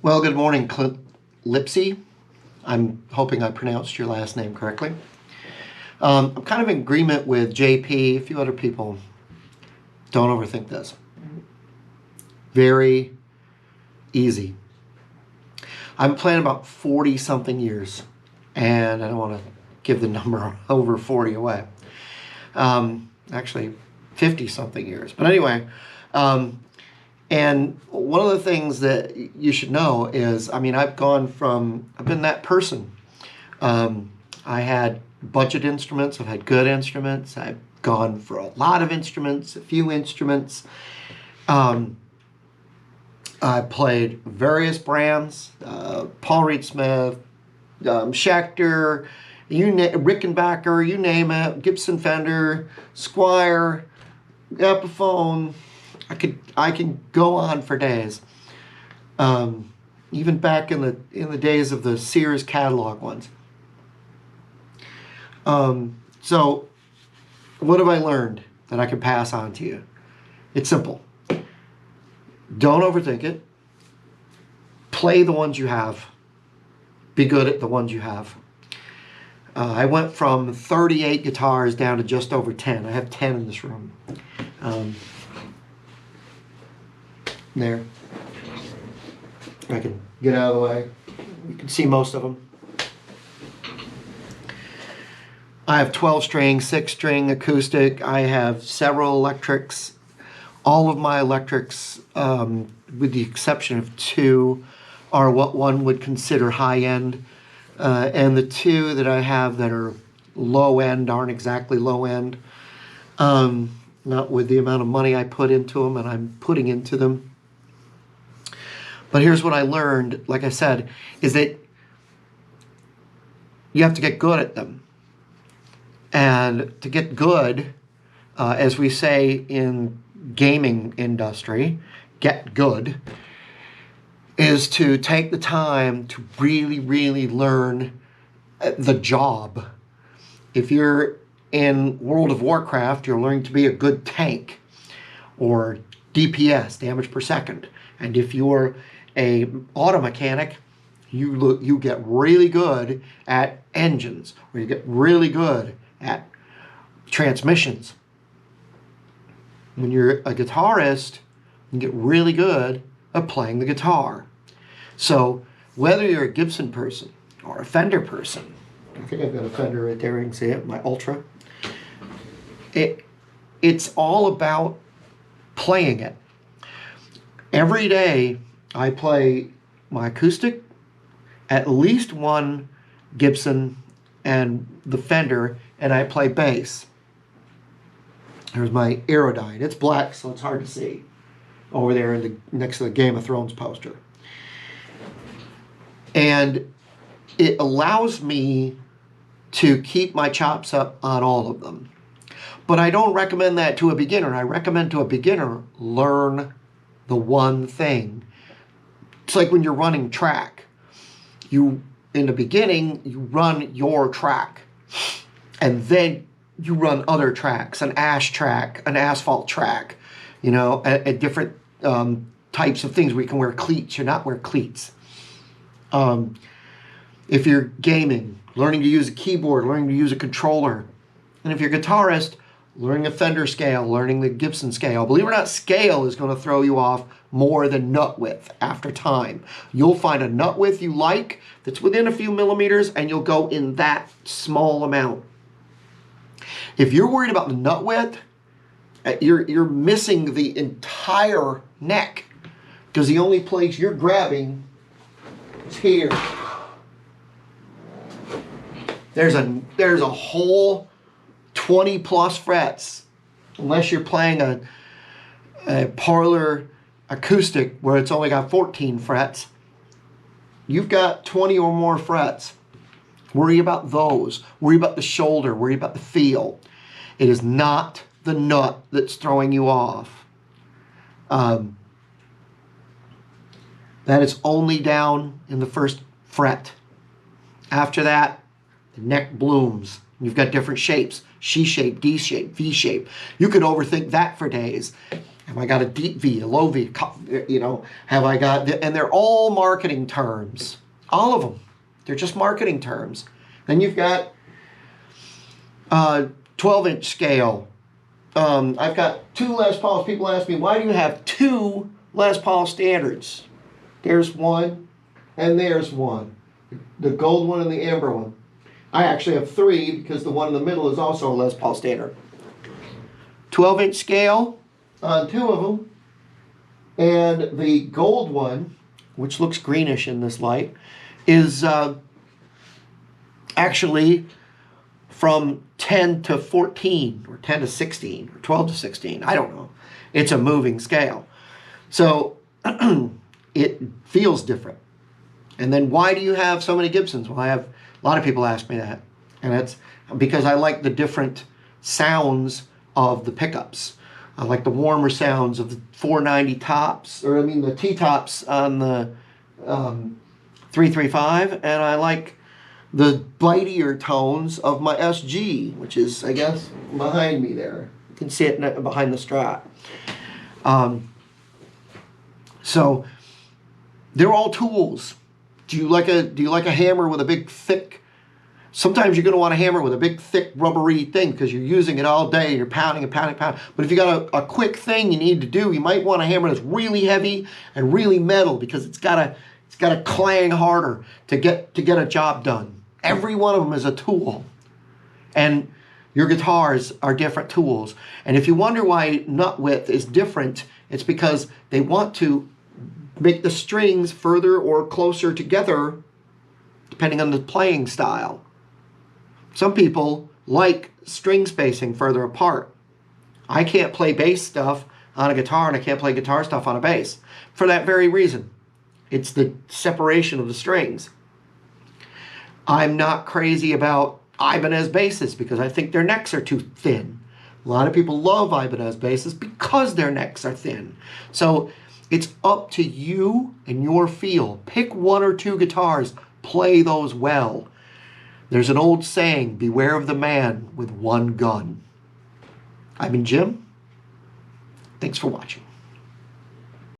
Well, good morning, Clint Lipsey. I'm hoping I pronounced your last name correctly. I'm kind of in agreement with JP, a few other people. Don't overthink this. Very easy. I've been playing about 40-something years, and I don't want to give the number over 40 away. Actually, 50-something years. But anyway, and one of the things that you should know is, I've been that person. I had budget instruments, I've had good instruments, I've gone for a lot of instruments, a few instruments. I played various brands, Paul Reed Smith, Schecter, Rickenbacker, you name it, Gibson Fender, Squier, Epiphone. I can go on for days. Even back in the days of the Sears catalog ones. So what have I learned that I can pass on to you? It's simple. Don't overthink it. Play the ones you have. Be good at the ones you have. I went from 38 guitars down to just over 10. I have 10 in this room. There. I can get out of the way. You can see most of them. I have 12-string, 6-string acoustic. I have several electrics. All of my electrics, with the exception of 2, are what one would consider high-end. And the 2 that I have that are low-end aren't exactly low-end. Not with the amount of money I put into them and I'm putting into them. But here's what I learned, like I said, is that you have to get good at them. And to get good, as we say in gaming industry, get good, is to take the time to really, really learn the job. If you're in World of Warcraft, you're learning to be a good tank, or DPS, damage per second. And if you're a auto mechanic, you get really good at engines, or you get really good at transmissions. When you're a guitarist, you get really good at playing the guitar. So whether you're a Gibson person or a Fender person, I think I've got a Fender right there, you can see it, my Ultra. It's all about playing it. Every day I play my acoustic, at least one Gibson and the Fender, and I play bass. There's my Aerodyne. It's black, so it's hard to see over there next to the Game of Thrones poster. And it allows me to keep my chops up on all of them. But I don't recommend that to a beginner. I recommend to a beginner, learn the one thing. It's like when you're running track. In the beginning, you run your track. And then you run other tracks, an ash track, an asphalt track, at different types of things where you can wear cleats or not wear cleats. If you're gaming, learning to use a keyboard, learning to use a controller. And if you're a guitarist, learning a Fender scale, learning the Gibson scale. Believe it or not, scale is going to throw you off more than nut width after time. You'll find a nut width you like that's within a few millimeters, and you'll go in that small amount. If you're worried about the nut width, you're missing the entire neck, because the only place you're grabbing is here. There's a whole 20 plus frets, unless you're playing a parlor acoustic where it's only got 14 frets. You've got 20 or more frets. Worry about those. Worry about the shoulder. Worry about the feel. It is not the nut that's throwing you off. That is only down in the first fret. After that, the neck blooms. You've got different shapes. C shape, D shape, V shape. You could overthink that for days. Have I got a deep V, a low V? You know, have I got, and they're all marketing terms. All of them. They're just marketing terms. Then you've got 12-inch scale. I've got 2 Les Pauls. People ask me, why do you have 2 Les Paul standards? There's one, and there's one. The gold one and the amber one. I actually have 3 because the one in the middle is also a Les Paul standard. 12-inch scale on 2 of them. And the gold one, which looks greenish in this light, is actually from 10 to 14, or 10 to 16, or 12 to 16. I don't know. It's a moving scale. So it feels different. And then why do you have so many Gibsons? Well, I have, a lot of people ask me that. And that's because I like the different sounds of the pickups. I like the warmer sounds of the 490 tops, or I mean the T-tops on the 335, and I like the bitier tones of my SG, which is, I guess, behind me there. You can see it behind the Strat. So they're all tools. Do you like a hammer with a big thick? Sometimes you're going to want a hammer with a big thick rubbery thing because you're using it all day. You're pounding and pounding and pounding. But if you got a quick thing you need to do, you might want a hammer that's really heavy and really metal because it's got to clang harder to get a job done. Every one of them is a tool, and your guitars are different tools. And if you wonder why nut width is different, it's because they want to make the strings further or closer together depending on the playing style. Some people like string spacing further apart. I can't play bass stuff on a guitar, and I can't play guitar stuff on a bass for that very reason. It's the separation of the strings. I'm not crazy about Ibanez basses because I think their necks are too thin. A lot of people love Ibanez basses because their necks are thin. So it's up to you and your feel. Pick 1 or 2 guitars, play those well. There's an old saying, beware of the man with 1 gun. I've been Jim. Thanks for watching.